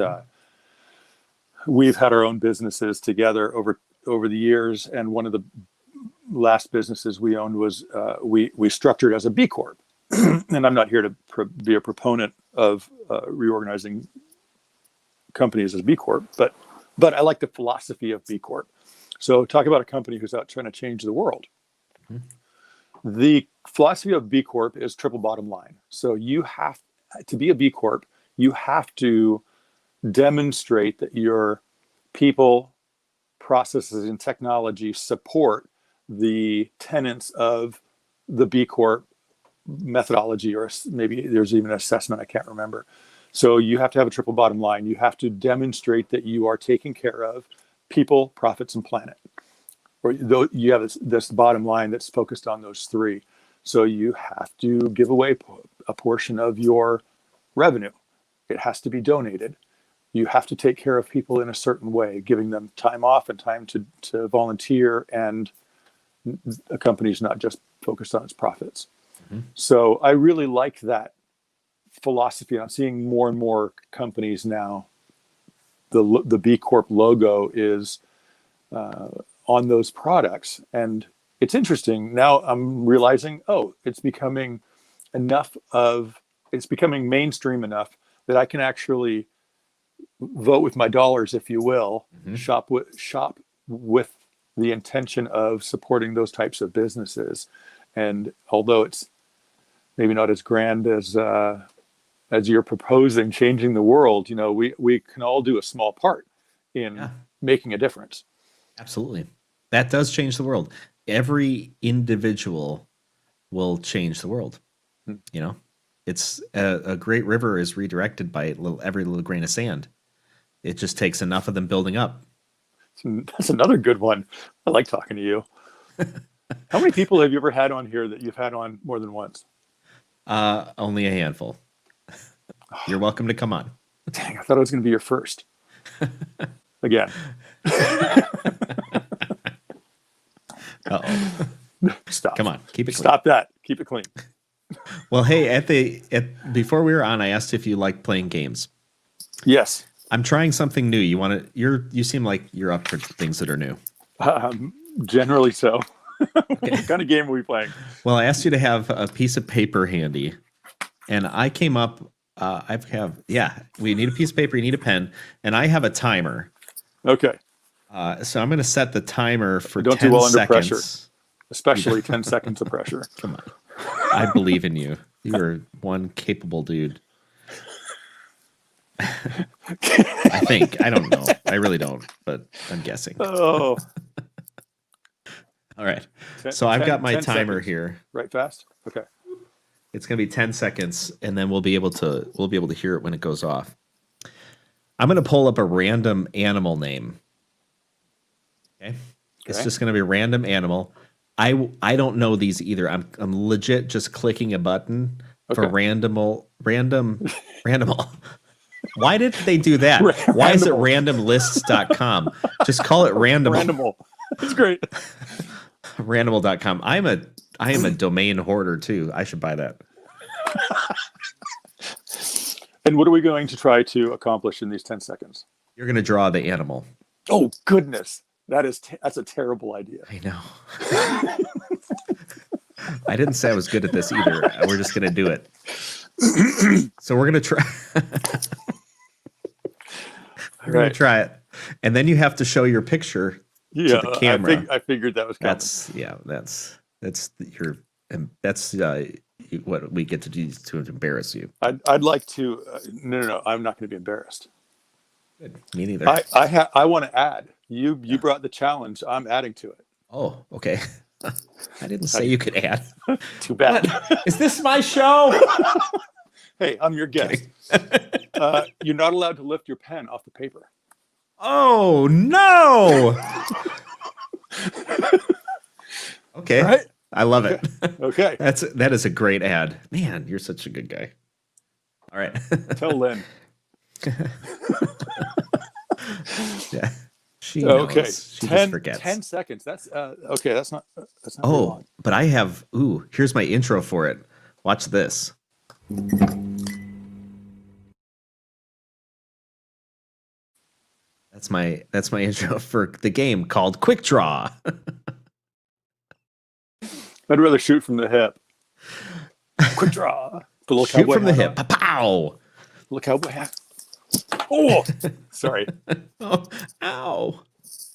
we've had our own businesses together over the years, and one of the last businesses we owned was we structured as a B Corp. And I'm not here to be a proponent of reorganizing companies as B Corp, but I like the philosophy of B Corp. So talk about a company who's out trying to change the world. Mm-hmm. The philosophy of B Corp is triple bottom line. So you have to be a B Corp. You have to demonstrate that your people, processes, and technology support the tenets of the B Corp methodology, or maybe there's even an assessment, I can't remember. So you have to have a triple bottom line. You have to demonstrate that you are taking care of people, profits, and planet. Or you have this bottom line that's focused on those three. So you have to give away a portion of your revenue. It has to be donated. You have to take care of people in a certain way, giving them time off and time to volunteer, and a company's not just focused on its profits. Mm-hmm. So I really like that philosophy. I'm seeing more and more companies now, the B Corp logo is on those products. And it's interesting. Now I'm realizing, it's becoming mainstream enough that I can actually vote with my dollars, if you will, mm-hmm. shop with the intention of supporting those types of businesses. And although it's maybe not as grand as you're proposing, changing the world, we can all do a small part in Yeah. making a difference. Absolutely. That does change the world. Every individual will change the world. You know, it's a great river is redirected by every little grain of sand. It just takes enough of them building up. That's another good one. I like talking to you. How many people have you ever had on here that you've had on more than once? Only a handful. You're welcome to come on. Dang, I thought it was going to be your first. Again. Uh-oh. Stop. Come on, keep it clean. Stop that. Keep it clean. Well, hey, before we were on, I asked if you like playing games. Yes. I'm trying something new. You seem like you're up for things that are new. Generally so. Okay. What kind of game are we playing? Well, I asked you to have a piece of paper handy, and I came up. We need a piece of paper. You need a pen, and I have a timer. Okay. So I'm going to set the timer for Don't 10 do well under seconds. pressure, especially 10 seconds of pressure. Come on. I believe in you. You're one capable dude. I think. I don't know. I really don't, but I'm guessing. Oh. All right. So I've got my timer seconds. here. Right fast? Okay. It's going to be 10 seconds, and then we'll be able to hear it when it goes off. I'm going to pull up a random animal name. Okay. It's just going to be a random animal. I don't know these either. I'm legit just clicking a button for random. Why did they do that? Why is it randomlists.com? Just call it random. Randomal. That's great. Randomal.com. I am a domain hoarder too. I should buy that. And what are we going to try to accomplish in these 10 seconds? You're going to draw the animal. Oh, goodness. That's a terrible idea. I know. I didn't say I was good at this either. We're just going to do it. So we're going to try. We're going to try it. And then you have to show your picture to the camera. I figured that was coming. That's what we get to do to embarrass you. I'd like to. No. I'm not going to be embarrassed. Good. Me neither. I want to add. You brought the challenge. I'm adding to it. Oh, okay. I didn't say you could add. Too bad. Is this my show? Hey, I'm your guest. You're not allowed to lift your pen off the paper. Oh no! Okay, right? I love it. Okay, that is a great ad. Man, you're such a good guy. All right, tell Lynn. Yeah, she knows. Okay, she just forgets. 10 seconds. That's okay. That's not. Oh, long. but I have. Ooh, here's my intro for it. Watch this. That's my intro for the game called Quick Draw. I'd rather shoot from the hip. Quick draw. Shoot from the hip. Pow! Look how hat. Oh, sorry. Oh, ow!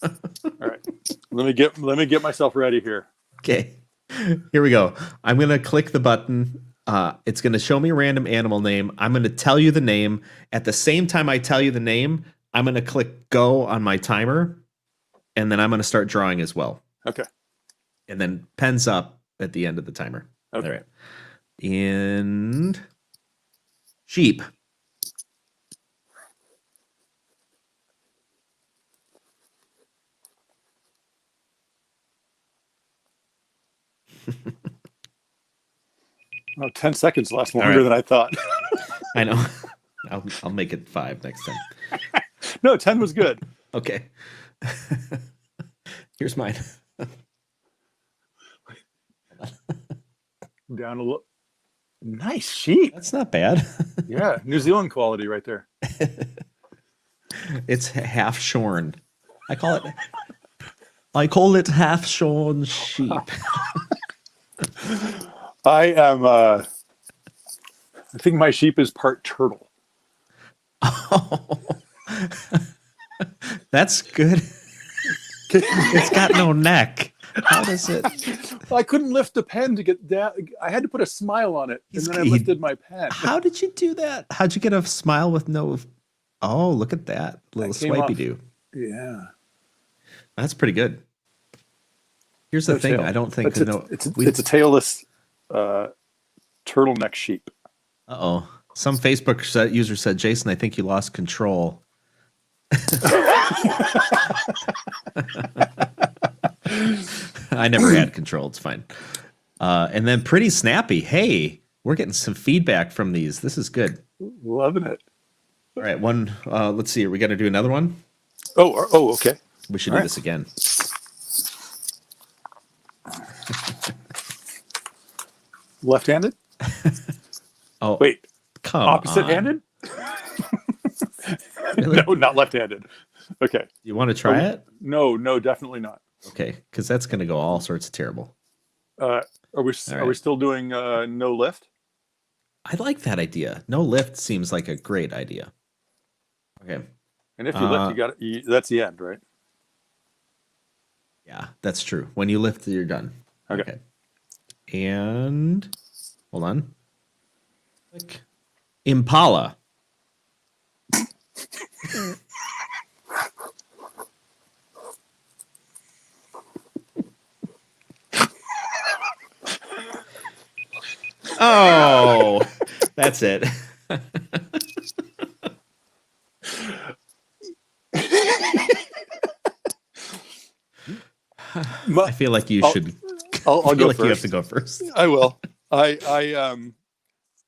All right. Let me get myself ready here. Okay. Here we go. I'm gonna click the button. It's gonna show me a random animal name. I'm gonna tell you the name. At the same time I tell you the name, I'm gonna click go on my timer, and then I'm gonna start drawing as well. Okay. And then pens up at the end of the timer. Okay. All right. And sheep. Oh, 10 seconds lasts longer than I thought. I know. I'll make it 5 next time. No, 10 was good. Okay. Here's mine. Down a little. Nice sheep. That's not bad. Yeah, New Zealand quality right there. It's half shorn. I call it half shorn sheep. I think my sheep is part turtle. Oh, that's good. It's got no neck. How does it? I couldn't lift the pen to get down. I had to put a smile on it, and then I lifted my pen. How did you do that? How'd you get a smile with no? Oh, look at that little swipey do. Yeah, That's pretty good. Here's the thing. Tail. I don't think it's a tailless turtleneck sheep. Uh-oh. Some Facebook user said, Jason, I think you lost control. I never had control. It's fine. And then pretty snappy. Hey, we're getting some feedback from these. This is good. Loving it. All right, one. Let's see. Are we going to do another one? Oh, okay. We should do this again. Left-handed? Oh, wait. Come Opposite-handed? Really? No, not left-handed. Okay. You want to try it? No, definitely not. Okay, because that's going to go all sorts of terrible. Are we still doing no lift? I like that idea. No lift seems like a great idea. Okay. And if you lift, that's the end, right? Yeah, that's true. When you lift, you're done. Okay. And hold on. Click. Impala. Oh, that's it. I feel like you should. I'll go first. You have to go first. I will. I'm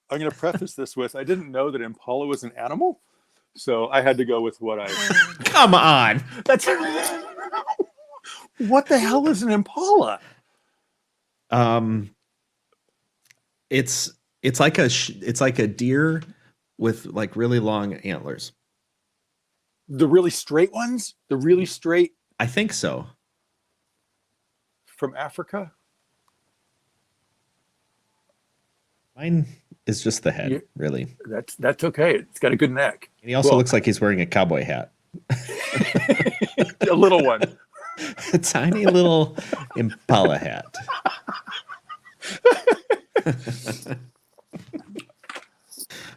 going to preface this with I didn't know that impala was an animal, so I had to go with what I. Come on. That's what the hell is an impala? It's like a deer with like really long antlers. The really straight ones? The really straight I think so. From Africa? Mine is just the head, really. That's okay. It's got a good neck. And he also looks like he's wearing a cowboy hat. A little one. A tiny little impala hat.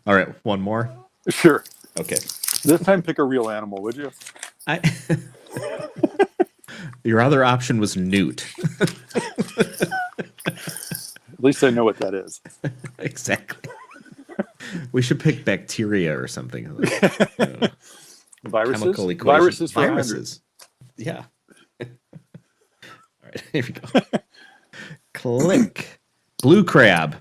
All right, one more. Sure. Okay. This time pick a real animal, would you? Your other option was newt. At least I know what that is. Exactly. We should pick bacteria or something. Viruses? Viruses. Yeah. All right, here we go. Click. Blue crab.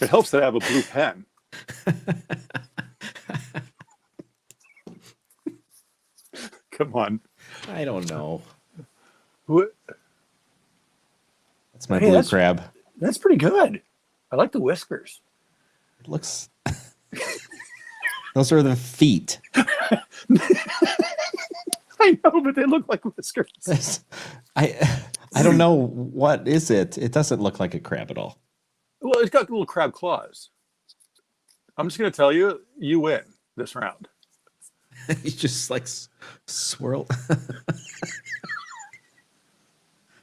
It helps that I have a blue pen. Come on. I don't know. What? That's my blue crab. That's pretty good. I like the whiskers. It looks. Those are the feet. I know, but they look like whiskers. I don't know, what is it. It doesn't look like a crab at all. Well, it's got little crab claws. I'm just going to tell you, you win this round. You just like swirl.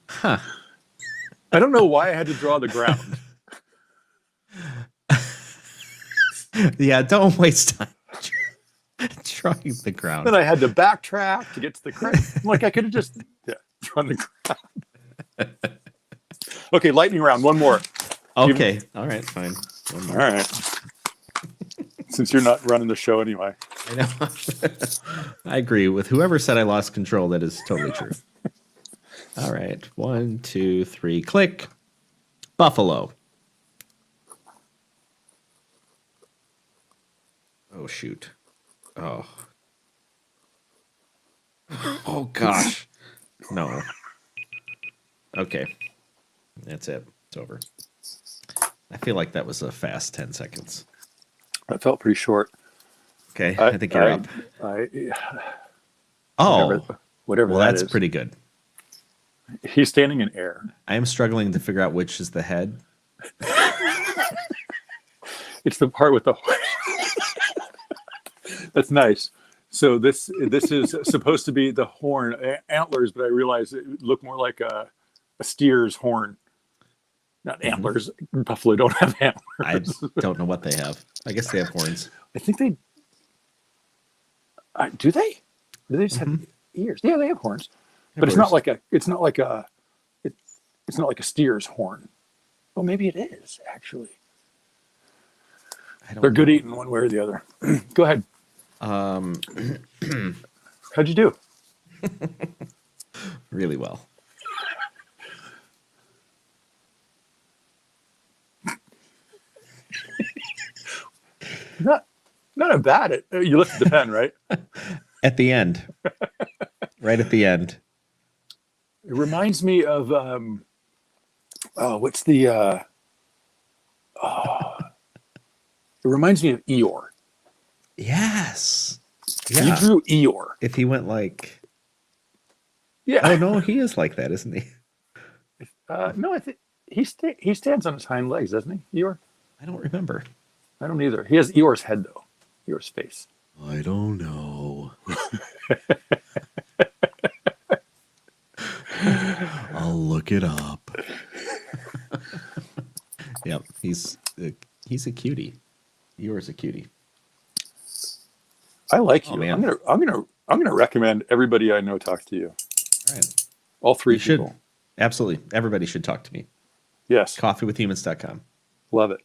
Huh. I don't know why I had to draw the ground. Yeah, don't waste time drawing the ground. Then I had to backtrack to get to the crab. Like I could have just drawn the ground. Okay, lightning round. One more. Okay. All right, fine. One more. All right. Since you're not running the show anyway. I know. I agree with whoever said I lost control. That is totally true. All right. 1, 2, 3. Click. Buffalo. Oh, shoot. Oh. Oh, gosh. No. Okay. That's it. It's over. I feel like that was a fast 10 seconds. That felt pretty short. Okay. I think you're up. Whatever well, that that's is. pretty good. He's standing in air. I am struggling to figure out which is the head. It's the part with the. That's nice. So this is supposed to be the horn antlers, but I realized it looked more like a steer's horn. Not antlers. Buffalo don't have antlers. I don't know what they have. I guess they have horns. I think they. Do they? Do they just have ears? Yeah, they have horns, but it's not like a. It's not like a. It's not like a steer's horn. Well, maybe it is actually. They're good eating one way or the other. Go ahead. How'd you do? Really well. Not a bad. You lifted the pen, right? At the end. Right at the end. It reminds me of what's the it reminds me of Eeyore. Yes. Yeah. You drew Eeyore. If he went like, Yeah. oh no, he is like that, isn't he? No, I think he stands on his hind legs, doesn't he? Eeyore? I don't remember. I don't either. He has Eeyore's head though. Eeyore's face. I don't know. I'll look it up. Yep, he's a cutie. Eeyore's a cutie. I like you. Oh, man. I'm gonna recommend everybody I know talk to you. All right. All three You should. people. Absolutely. Everybody should talk to me. Yes. Coffeewithhumans.com. Love it.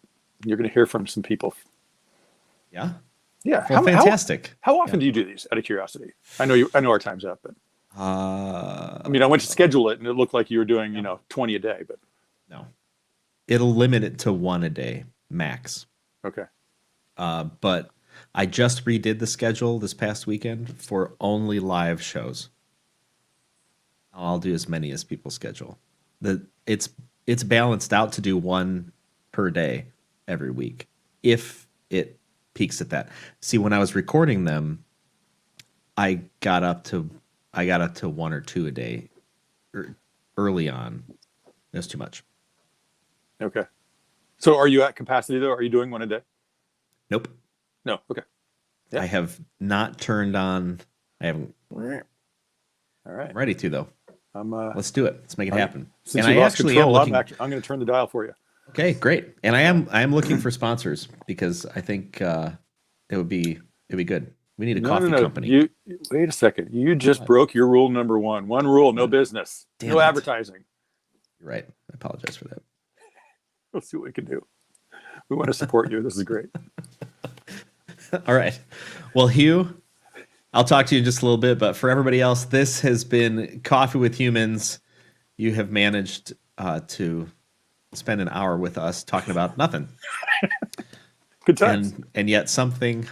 You're gonna hear from some people. Yeah. Yeah. Well, fantastic. How often do you do these? Out of curiosity. I know our time's up, but I mean, I went to schedule it and it looked like you were doing, 20 a day, but no. It'll limit it to one a day max. okay. But I just redid the schedule this past weekend for only live shows. I'll do as many as people schedule. It's balanced out to do one per day every week if it peaks at that. See, when I was recording them, I got up to one or two a day early on. It was too much. Okay. So are you at capacity though? Are you doing one a day? Nope. No. Okay. Yeah. I have not turned on. I haven't. All right. I'm ready to though. Let's do it. Let's make it happen. Since And you I lost actually control, am looking. I'm going to turn the dial for you. Okay, great. And I am looking for sponsors because I think it would be good. We need a coffee company. You wait a second. You just broke your rule number one. One rule: no business, no advertising. You're right. I apologize for that. Let's see what we can do. We want to support you. This is great. All right. Well, Hugh, I'll talk to you in just a little bit, but for everybody else, this has been Coffee with Humans. You have managed to spend an hour with us talking about nothing. Good times. And yet something,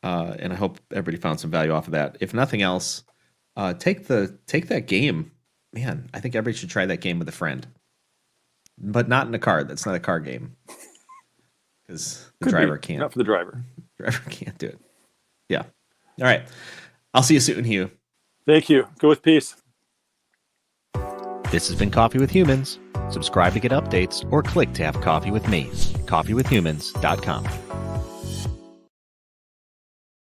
and I hope everybody found some value off of that. If nothing else, take that game. Man, I think everybody should try that game with a friend. But not in a car. That's not a car game. Because the driver can't. Not for the driver. Driver can't do it. Yeah. All right. I'll see you soon, Hugh. Thank you. Go with peace. This has been Coffee with Humans. Subscribe to get updates or click to have coffee with me. coffeewithhumans.com.